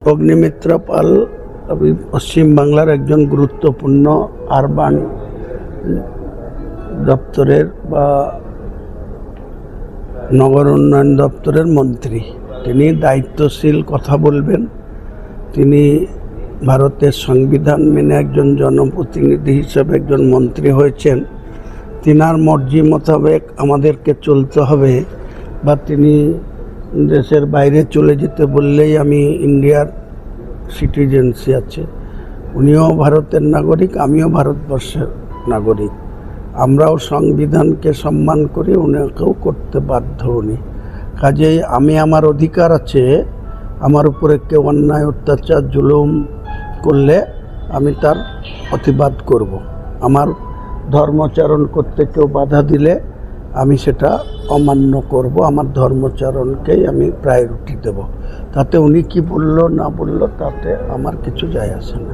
অগ্নিমিত্রা পাল পশ্চিমবাংলার একজন গুরুত্বপূর্ণ আরবান দপ্তরের বা নগর উন্নয়ন দপ্তরের মন্ত্রী। তিনি দায়িত্বশীল কথা বলবেন। তিনি ভারতের সংবিধান মেনে একজন জনপ্রতিনিধি হিসেবে একজন মন্ত্রী হয়েছেন। তিনার মর্জি মোতাবেক আমাদেরকে চলতে হবে, বা তিনি দেশের বাইরে চলে যেতে বললেই আমি ইন্ডিয়ার সিটিজেন্সি আছে, উনিও ভারতের নাগরিক, আমিও ভারতবর্ষের নাগরিক। আমরাও সংবিধানকে সম্মান করি, উনিকেও করতে বাধ্য উনি। কাজেই আমি আমার অধিকার আছে, আমার উপরে কেউ অন্যায় অত্যাচার জুলুম করলে আমি তার প্রতিবাদ করব। আমার ধর্মচারণ করতে কেউ বাধা দিলে আমি সেটা অমান্য করব, আমার ধর্মচারণকেই আমি প্রায়োরিটি দেব। তাতে উনি কি বললো না বললো তাতে আমার কিছু যায় আসে না।